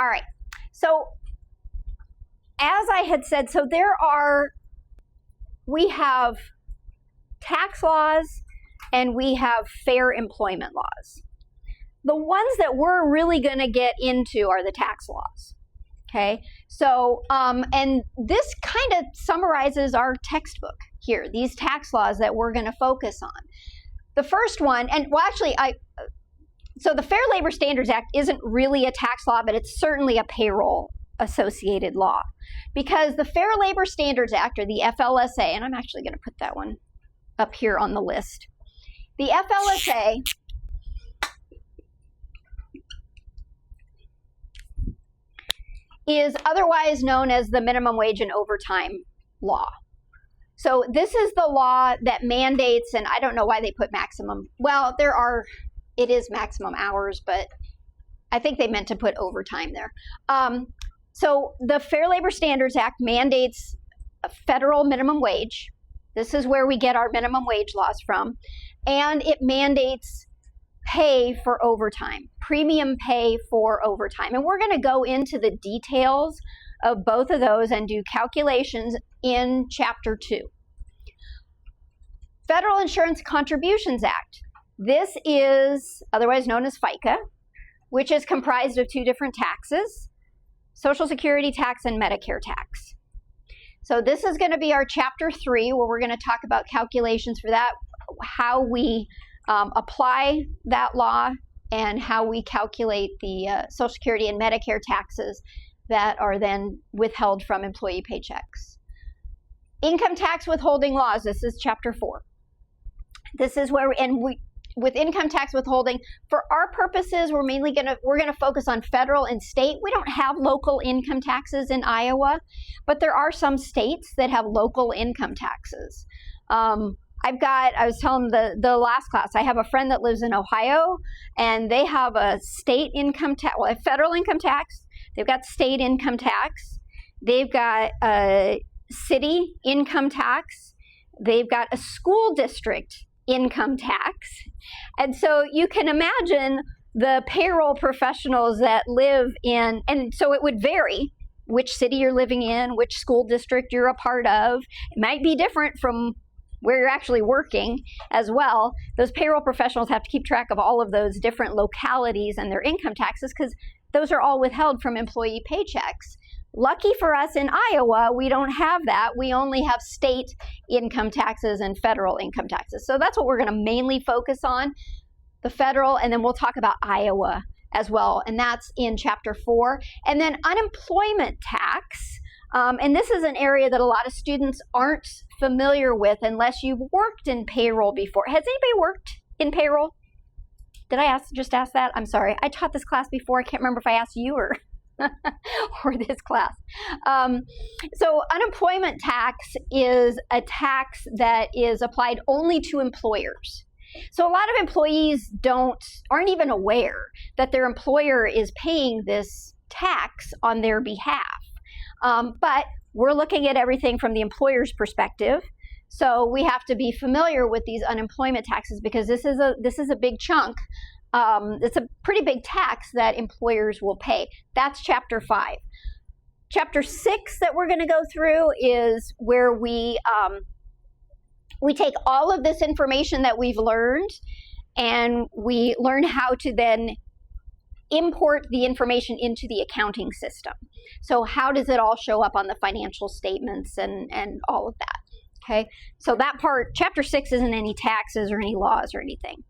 All right. So as I had said, so we have tax laws and we have fair employment laws. The ones that we're really going to get into are the tax laws. Okay, so, and this kind of summarizes our textbook here, these tax laws that we're going to focus on. The first one, and well, actually, so the Fair Labor Standards Act isn't really a tax law, but it's certainly a payroll associated law. Because the Fair Labor Standards Act, or the FLSA, and I'm actually going to put that one up here on the list. The FLSA is otherwise known as the minimum wage and overtime law. So this is the law that mandates, and I don't know why they put maximum, well, it is maximum hours, but I think they meant to put overtime there. So the Fair Labor Standards Act mandates a federal minimum wage. This is where we get our minimum wage laws from. And it mandates pay for overtime, premium pay for overtime. And we're going to go into the details of both of those and do calculations in Chapter 2. Federal Insurance Contributions Act. This is otherwise known as FICA, which is comprised of two different taxes, Social Security tax and Medicare tax. So this is going to be our Chapter 3, where we're going to talk about calculations for that, how we apply that law, and how we calculate the Social Security and Medicare taxes that are then withheld from employee paychecks. Income tax withholding laws. This is Chapter 4. This is where with income tax withholding, for our purposes, we're gonna focus on federal and state. We don't have local income taxes in Iowa, but there are some states that have local income taxes. I was telling the last class, I have a friend that lives in Ohio, and they have a state income tax, well, a federal income tax. They've got state income tax. They've got a city income tax. They've got a school district income tax. And so you can imagine the payroll professionals that live in, and so it would vary which city you're living in, which school district you're a part of. It might be different from where you're actually working as well. Those payroll professionals have to keep track of all of those different localities and their income taxes, because those are all withheld from employee paychecks. Lucky for us in Iowa, we don't have that. We only have state income taxes and federal income taxes. So that's what we're going to mainly focus on, the federal, and then we'll talk about Iowa as well, and that's in Chapter 4. And then unemployment tax, and this is an area that a lot of students aren't familiar with unless you've worked in payroll before. Has anybody worked in payroll? Did I just ask that? I'm sorry. I taught this class before. I can't remember if I asked you or this class. So unemployment tax is a tax that is applied only to employers. So a lot of employees aren't even aware that their employer is paying this tax on their behalf. But we're looking at everything from the employer's perspective. So we have to be familiar with these unemployment taxes, because this is a big chunk. It's a pretty big tax that employers will pay. That's Chapter 5. Chapter 6 that we're going to go through is where we take all of this information that we've learned, and we learn how to then import the information into the accounting system. So how does it all show up on the financial statements and all of that? Okay, so that part, Chapter 6 isn't any taxes or any laws or anything.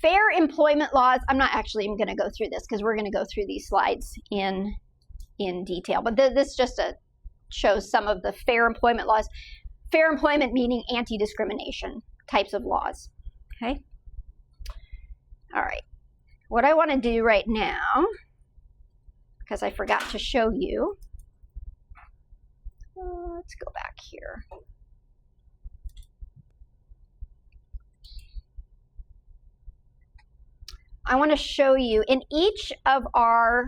Fair employment laws, I'm not actually even going to go through this because we're going to go through these slides in detail. But this just shows some of the fair employment laws. Fair employment meaning anti-discrimination types of laws. Okay. All right. What I want to do right now, because I forgot to show you, let's go back here. I want to show you in each of our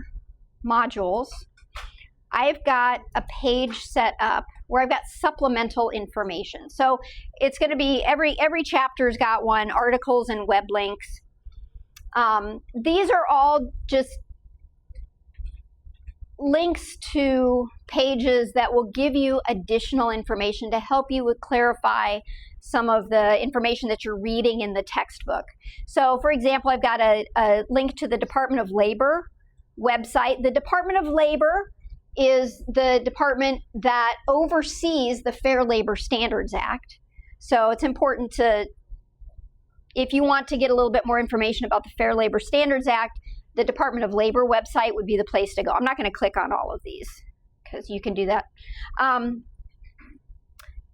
modules, I've got a page set up where I've got supplemental information. So it's going to be every chapter's got one, articles and web links. These are all just links to pages that will give you additional information to help you with clarify some of the information that you're reading in the textbook. So, for example, I've got a link to the Department of Labor website. The Department of Labor is the department that oversees the Fair Labor Standards Act. So it's important to, if you want to get a little bit more information about the Fair Labor Standards Act, the Department of Labor website would be the place to go. I'm not going to click on all of these because you can do that.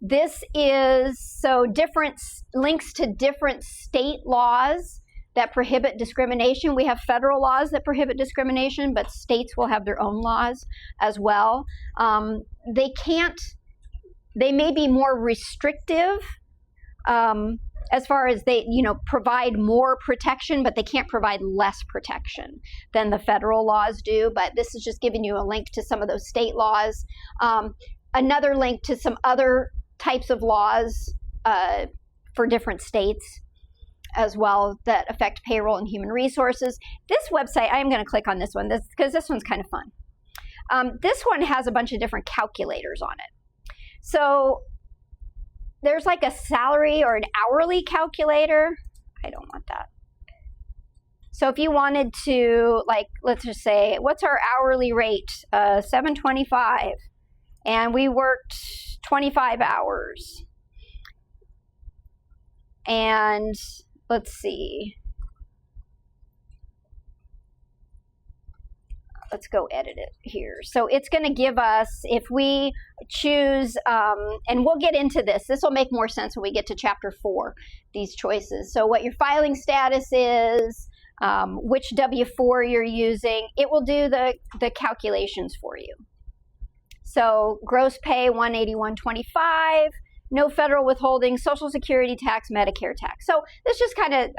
This is different links to different state laws that prohibit discrimination. We have federal laws that prohibit discrimination, but states will have their own laws as well. They may be more restrictive as far as they, provide more protection, but they can't provide less protection than the federal laws do. But this is just giving you a link to some of those state laws. Another link to some other types of laws for different states as well that affect payroll and human resources. This website, I am going to click on this one because this one's kind of fun. This one has a bunch of different calculators on it. So there's like a salary or an hourly calculator. I don't want that. So if you wanted to, like, let's just say, what's our hourly rate? $7.25. And we worked 25 hours. And let's see. Let's go edit it here. So it's going to give us, if we choose, and we'll get into this. This will make more sense when we get to chapter 4, these choices. So what your filing status is, which W-4 you're using, it will do the calculations for you. So gross pay, $181.25. No federal withholding, Social Security tax, Medicare tax. So this just kind of,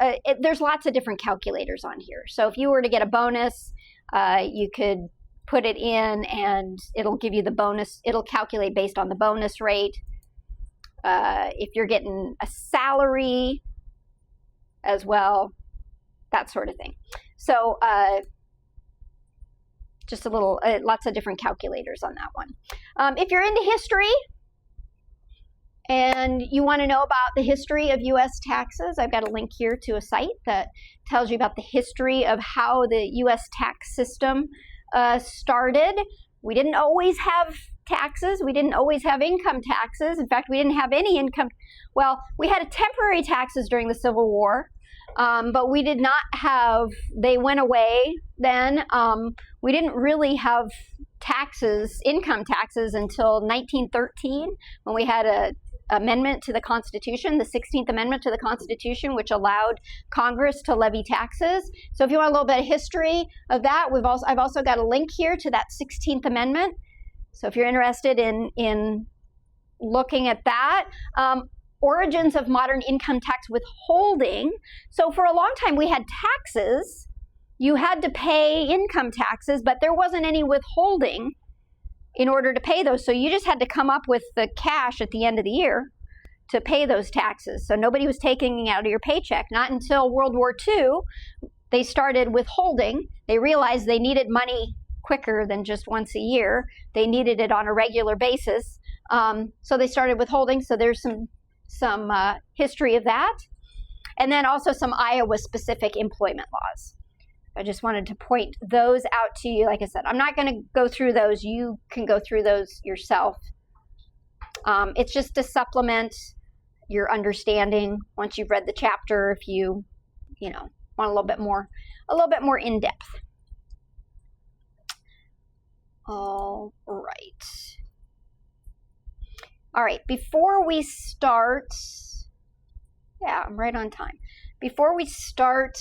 there's lots of different calculators on here. So if you were to get a bonus, you could put it in and it'll give you the bonus. It'll calculate based on the bonus rate. If you're getting a salary as well, that sort of thing. So just a little, lots of different calculators on that one. If you're into history, and you want to know about the history of U.S. taxes, I've got a link here to a site that tells you about the history of how the U.S. tax system started. We didn't always have taxes. We didn't always have income taxes. In fact, we didn't have any income. Well, we had temporary taxes during the Civil War, but we did not have, they went away then. We didn't really have taxes, income taxes, until 1913 when we had a amendment to the Constitution, the 16th Amendment to the Constitution, which allowed Congress to levy taxes. So if you want a little bit of history of that, I've also got a link here to that 16th Amendment. So if you're interested in looking at that, origins of modern income tax withholding. So for a long time we had taxes. You had to pay income taxes, but there wasn't any withholding in order to pay those. So you just had to come up with the cash at the end of the year to pay those taxes. So nobody was taking it out of your paycheck. Not until World War II, they started withholding. They realized they needed money quicker than just once a year. They needed it on a regular basis. So they started withholding. So there's some history of that. And then also some Iowa-specific employment laws. I just wanted to point those out to you. Like I said, I'm not going to go through those. You can go through those yourself. It's just to supplement your understanding once you've read the chapter. If you want a little bit more in depth. All right. Before we start, yeah, I'm right on time. Before we start